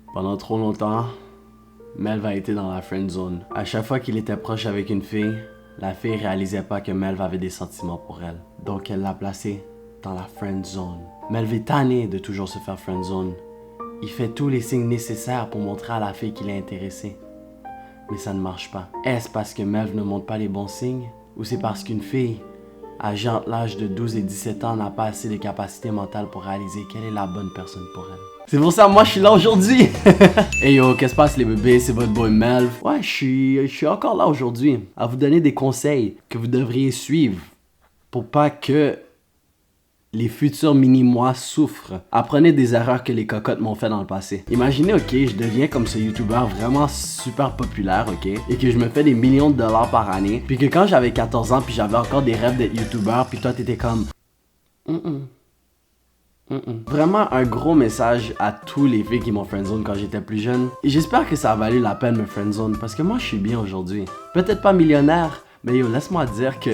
Pendant trop longtemps, Melv a été dans la friend zone. À chaque fois qu'il était proche avec une fille, la fille réalisait pas que Melv avait des sentiments pour elle. Donc elle l'a placé dans la friend zone. Melv est tanné de toujours se faire friend zone. Il fait tous les signes nécessaires pour montrer à la fille qu'il est intéressé. Mais ça ne marche pas. Est-ce parce que Melv ne montre pas les bons signes? Ou c'est parce qu'une fille, âgée entre l'âge de 12 et 17 ans, n'a pas assez de capacités mentales pour réaliser quelle est la bonne personne pour elle? C'est pour ça, moi, je suis là aujourd'hui. Hey yo, qu'est-ce qui se passe les bébés? C'est votre boy Melv. Ouais, je suis encore là aujourd'hui à vous donner des conseils que vous devriez suivre pour pas que les futurs mini-moi souffrent. Apprenez des erreurs que les cocottes m'ont fait dans le passé. Imaginez, ok, je deviens comme ce YouTuber vraiment super populaire, ok, et que je me fais des millions de dollars par année, puis que quand j'avais 14 ans, puis j'avais encore des rêves d'être YouTuber, puis toi t'étais comme... Vraiment un gros message à tous les filles qui m'ont friendzone quand j'étais plus jeune. Et j'espère que ça a valu la peine me friendzone parce que moi je suis bien aujourd'hui. Peut-être pas millionnaire, mais yo, laisse-moi dire que...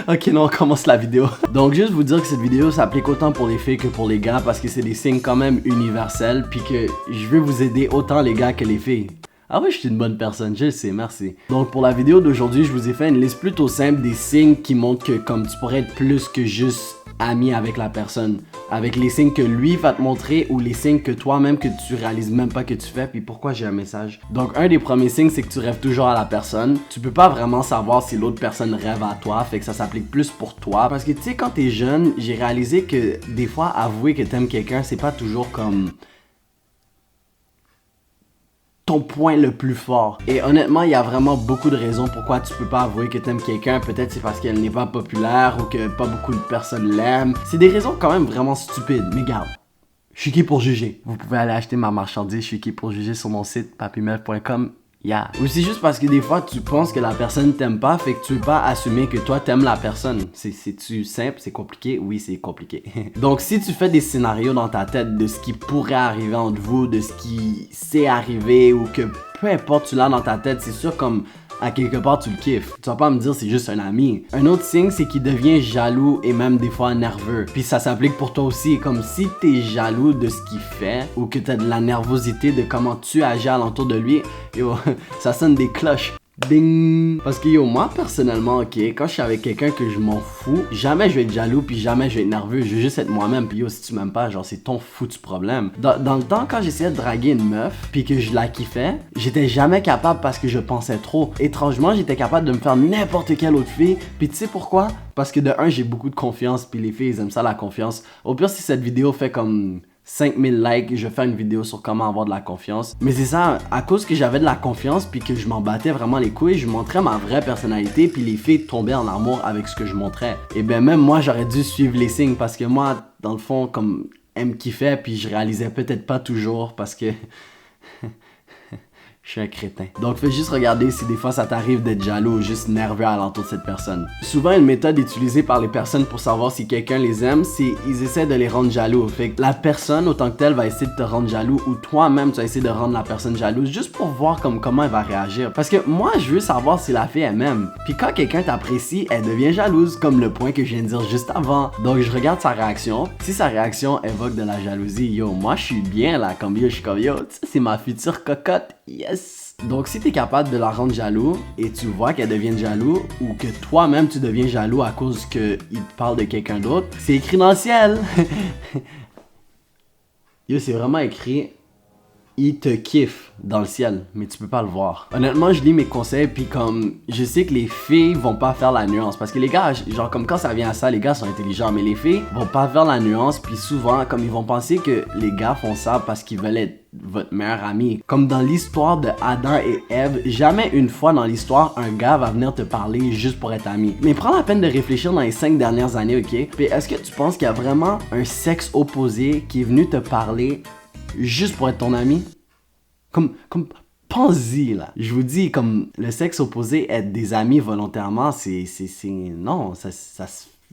Ok, non, on commence la vidéo. Donc juste vous dire que cette vidéo s'applique autant pour les filles que pour les gars parce que c'est des signes quand même universels puis que je veux vous aider autant les gars que les filles. Ah oui, je suis une bonne personne, je le sais, merci. Donc pour la vidéo d'aujourd'hui, je vous ai fait une liste plutôt simple des signes qui montrent que comme tu pourrais être plus que juste ami avec la personne, avec les signes que lui va te montrer ou les signes que toi-même que tu réalises même pas que tu fais. Puis pourquoi j'ai un message? Donc un des premiers signes, c'est que tu rêves toujours à la personne. Tu peux pas vraiment savoir si l'autre personne rêve à toi, fait que ça s'applique plus pour toi. Parce que tu sais, quand t'es jeune, j'ai réalisé que des fois avouer que t'aimes quelqu'un, c'est pas toujours comme ton point le plus fort. Et honnêtement, il y a vraiment beaucoup de raisons pourquoi tu peux pas avouer que t'aimes quelqu'un. Peut-être c'est parce qu'elle n'est pas populaire ou que pas beaucoup de personnes l'aiment. C'est des raisons quand même vraiment stupides. Mais garde, je suis qui pour juger? Vous pouvez aller acheter ma marchandise, je suis qui pour juger sur mon site papymelv.com. Yeah. Ou c'est juste parce que des fois tu penses que la personne t'aime pas, fait que tu veux pas assumer que toi t'aimes la personne. C'est-tu simple, c'est compliqué? Oui, c'est compliqué. Donc si tu fais des scénarios dans ta tête de ce qui pourrait arriver entre vous, de ce qui s'est arrivé ou que peu importe tu l'as dans ta tête, c'est sûr comme à quelque part tu le kiffes. Tu vas pas me dire c'est juste un ami. Un autre signe c'est qu'il devient jaloux et même des fois nerveux. Puis ça s'applique pour toi aussi, comme si t'es jaloux de ce qu'il fait ou que t'as de la nervosité de comment tu agis alentour de lui, yo, ça sonne des cloches. Ding! Parce que yo, moi personnellement, ok, quand je suis avec quelqu'un que je m'en fous, jamais je vais être jaloux puis jamais je vais être nerveux. Je veux juste être moi-même puis yo, si tu m'aimes pas, genre c'est ton foutu problème. Dans le temps, quand j'essayais de draguer une meuf puis que je la kiffais, j'étais jamais capable parce que je pensais trop. Étrangement, j'étais capable de me faire n'importe quelle autre fille. Puis tu sais pourquoi? Parce que de un, j'ai beaucoup de confiance puis les filles, ils aiment ça la confiance. Au pire, si cette vidéo fait comme 5000 likes, je vais faire une vidéo sur comment avoir de la confiance. Mais c'est ça, à cause que j'avais de la confiance puis que je m'en battais vraiment les couilles, je montrais ma vraie personnalité puis les filles tombaient en amour avec ce que je montrais. Et ben même moi, j'aurais dû suivre les signes parce que moi, dans le fond, comme elle me kiffait puis je réalisais peut-être pas toujours parce que... Je suis un crétin. Donc fais juste regarder si des fois ça t'arrive d'être jaloux ou juste nerveux à l'entour de cette personne. Souvent une méthode utilisée par les personnes pour savoir si quelqu'un les aime, c'est ils essaient de les rendre jaloux. Fait que la personne autant que telle va essayer de te rendre jaloux ou toi-même tu vas essayer de rendre la personne jalouse juste pour voir comment elle va réagir. Parce que moi je veux savoir si la fille elle m'aime. Puis quand quelqu'un t'apprécie, elle devient jalouse comme le point que je viens de dire juste avant. Donc je regarde sa réaction. Si sa réaction évoque de la jalousie, yo moi je suis bien là comme yo, je suis comme yo, c'est ma future cocotte. Yes! Donc si t'es capable de la rendre jaloux et tu vois qu'elle devient jaloux ou que toi-même tu deviens jaloux à cause qu'il te parle de quelqu'un d'autre, c'est écrit dans le ciel. Yo, c'est vraiment écrit il te kiffe dans le ciel, mais tu peux pas le voir. Honnêtement, je lis mes conseils puis comme je sais que les filles vont pas faire la nuance parce que les gars, genre comme quand ça vient à ça, les gars sont intelligents, mais les filles vont pas faire la nuance puis souvent comme ils vont penser que les gars font ça parce qu'ils veulent être votre meilleur ami. Comme dans l'histoire de Adam et Ève, jamais une fois dans l'histoire un gars va venir te parler juste pour être ami. Mais prends la peine de réfléchir dans les 5 dernières années, ok? Puis est-ce que tu penses qu'il y a vraiment un sexe opposé qui est venu te parler juste pour être ton ami? Comme pense-y là. Je vous dis, comme le sexe opposé, être des amis volontairement, non,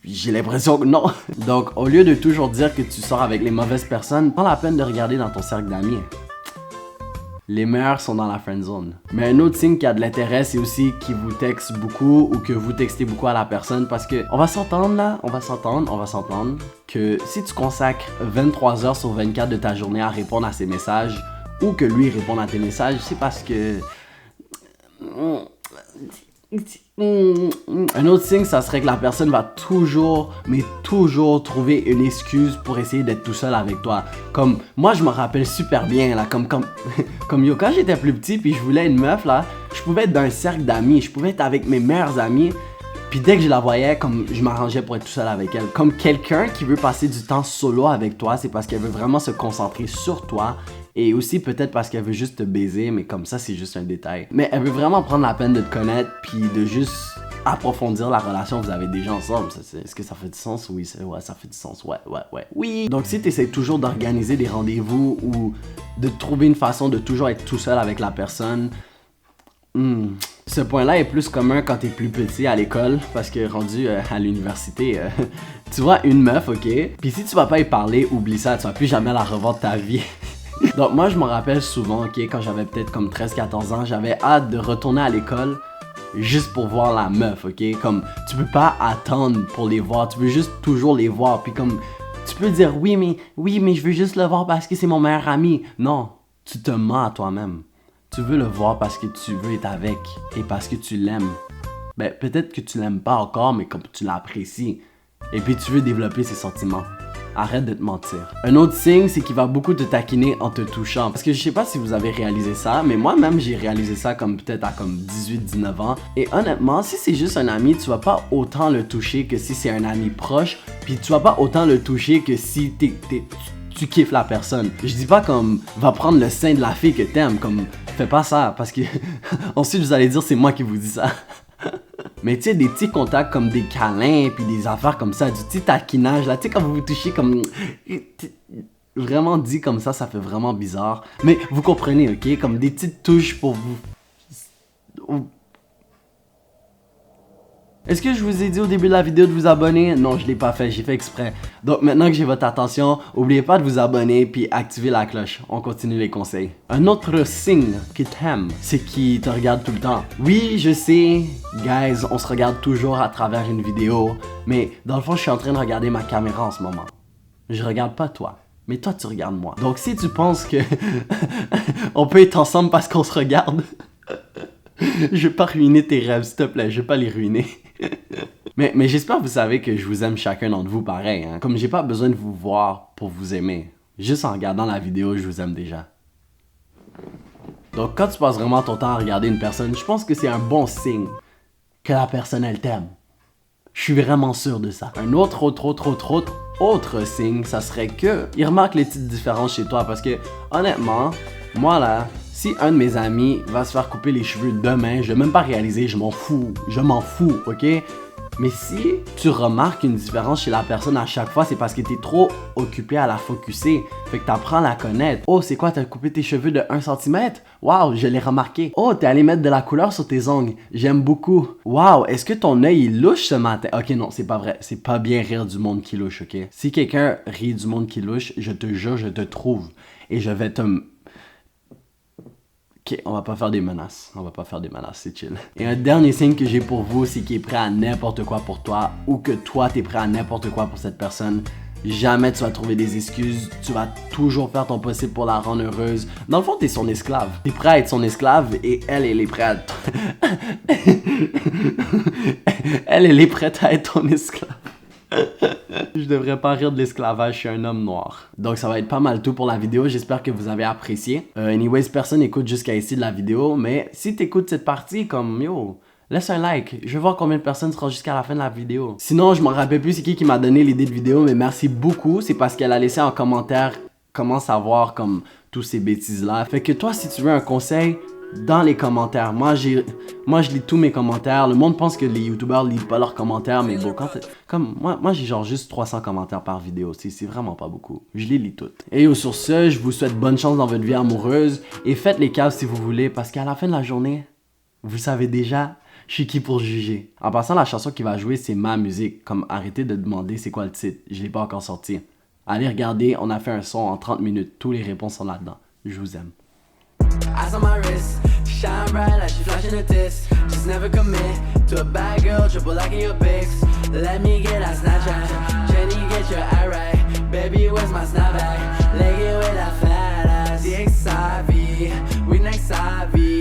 j'ai l'impression que non. Donc, au lieu de toujours dire que tu sors avec les mauvaises personnes, prends la peine de regarder dans ton cercle d'amis. les meilleurs sont dans la friend zone. Mais un autre signe qui a de l'intérêt, c'est aussi qu'il vous texte beaucoup ou que vous textez beaucoup à la personne parce que on va s'entendre là, on va s'entendre que si tu consacres 23 heures sur 24 de ta journée à répondre à ses messages ou que lui réponde à tes messages, c'est parce que... Un autre signe, ça serait que la personne va toujours, mais toujours trouver une excuse pour essayer d'être tout seul avec toi. Comme, moi je me rappelle super bien là, comme yo, quand j'étais plus petit puis je voulais une meuf là, je pouvais être dans un cercle d'amis, je pouvais être avec mes meilleurs amis, puis dès que je la voyais, comme je m'arrangeais pour être tout seul avec elle. Comme quelqu'un qui veut passer du temps solo avec toi, c'est parce qu'elle veut vraiment se concentrer sur toi. Et aussi peut-être parce qu'elle veut juste te baiser, mais comme ça c'est juste un détail. Mais elle veut vraiment prendre la peine de te connaître, puis de juste approfondir la relation que vous avez déjà ensemble. Est-ce que ça fait du sens? Oui, ouais, ça fait du sens. Ouais. Oui! Donc si tu essaies toujours d'organiser des rendez-vous ou de trouver une façon de toujours être tout seul avec la personne, ce point-là est plus commun quand t'es plus petit à l'école, parce que rendu à l'université, tu vois une meuf, ok? Puis si tu vas pas y parler, oublie ça, tu vas plus jamais la revoir de ta vie. Donc moi je me rappelle souvent, ok, quand j'avais peut-être comme 13-14 ans, j'avais hâte de retourner à l'école juste pour voir la meuf, ok? Comme tu peux pas attendre pour les voir, tu veux juste toujours les voir, puis comme tu peux dire oui mais je veux juste le voir parce que c'est mon meilleur ami. Non, tu te mens à toi-même. Tu veux le voir parce que tu veux être avec et parce que tu l'aimes. Ben peut-être que tu l'aimes pas encore, mais comme tu l'apprécies. Et puis tu veux développer ses sentiments. Arrête de te mentir. Un autre signe, c'est qu'il va beaucoup te taquiner en te touchant. Parce que je sais pas si vous avez réalisé ça, mais moi-même j'ai réalisé ça comme peut-être à comme 18-19 ans. Et honnêtement, si c'est juste un ami, tu vas pas autant le toucher que si c'est un ami proche. Puis tu vas pas autant le toucher que si tu kiffes la personne. Je dis pas comme va prendre le sein de la fille que t'aimes, comme fais pas ça parce que ensuite vous allez dire c'est moi qui vous dis ça. Mais tu sais, des petits contacts comme des câlins puis des affaires comme ça, du petit taquinage là, tu sais quand vous vous touchez comme vraiment dit comme ça fait vraiment bizarre. Mais vous comprenez, ok? Comme des petites touches pour vous. Est-ce que je vous ai dit au début de la vidéo de vous abonner? Non, je l'ai pas fait, j'ai fait exprès. Donc maintenant que j'ai votre attention, n'oubliez pas de vous abonner puis activer la cloche. On continue les conseils. Un autre signe qui t'aime, c'est qu'il te regarde tout le temps. Oui, je sais, guys, on se regarde toujours à travers une vidéo, mais dans le fond, je suis en train de regarder ma caméra en ce moment. Je regarde pas toi, mais toi tu regardes moi. Donc si tu penses que on peut être ensemble parce qu'on se regarde, je vais pas ruiner tes rêves, s'il te plaît, je vais pas les ruiner. mais j'espère que vous savez que je vous aime chacun d'entre vous pareil, hein. Comme j'ai pas besoin de vous voir pour vous aimer. Juste en regardant la vidéo, je vous aime déjà. Donc quand tu passes vraiment ton temps à regarder une personne, je pense que c'est un bon signe que la personne elle t'aime. Je suis vraiment sûr de ça. Un autre signe, ça serait que il remarque les petites différences chez toi parce que honnêtement, moi là, si un de mes amis va se faire couper les cheveux demain, je vais même pas réaliser, je m'en fous, ok? Mais si tu remarques une différence chez la personne à chaque fois, c'est parce que t'es trop occupé à la focusser. Fait que t'apprends à la connaître. Oh, c'est quoi, t'as coupé tes cheveux de 1 cm? Waouh, je l'ai remarqué. Oh, t'es allé mettre de la couleur sur tes ongles. J'aime beaucoup. Waouh, est-ce que ton œil il louche ce matin? Ok, non, c'est pas vrai. C'est pas bien rire du monde qui louche, ok? Si quelqu'un rit du monde qui louche, je te jure, je te trouve. Et je vais te... Ok, on va pas faire des menaces, c'est chill. Et un dernier signe que j'ai pour vous, c'est qu'il est prêt à n'importe quoi pour toi ou que toi t'es prêt à n'importe quoi pour cette personne. Jamais tu vas trouver des excuses, tu vas toujours faire ton possible pour la rendre heureuse. Dans le fond, t'es son esclave. T'es prêt à être son esclave et elle est prête à... elle est prête à être ton esclave. Je devrais pas rire de l'esclavage, je suis un homme noir. Donc ça va être pas mal tout pour la vidéo, j'espère que vous avez apprécié. Anyways, personne n'écoute jusqu'à ici de la vidéo, mais si t'écoutes cette partie, comme yo, laisse un like, je vais voir combien de personnes seront jusqu'à la fin de la vidéo. Sinon, je m'en rappelle plus c'est qui m'a donné l'idée de vidéo, mais merci beaucoup, c'est parce qu'elle a laissé en commentaire comment savoir comme tous ces bêtises là. Fait que toi, si tu veux un conseil, dans les commentaires. Moi, je lis tous mes commentaires. Le monde pense que les youtubeurs lisent pas leurs commentaires, mais bon, comme moi j'ai genre juste 300 commentaires par vidéo. C'est vraiment pas beaucoup. Je les lis toutes. Et sur ce, je vous souhaite bonne chance dans votre vie amoureuse et faites les caves si vous voulez, parce qu'à la fin de la journée, vous savez déjà, je suis qui pour juger. En passant, la chanson qui va jouer, c'est ma musique. Comme arrêtez de demander c'est quoi le titre. Je l'ai pas encore sorti. Allez regarder, on a fait un son en 30 minutes. Tous les réponses sont là-dedans. Je vous aime. Ice on my wrist, shine bright like she flashing a disc. Just never commit to a bad girl, triple like in your pics. Let me get that Snapchat, Jenny get your eye right. Baby, where's my snapback? Leg it with that fat ass, the XIV, we next IV.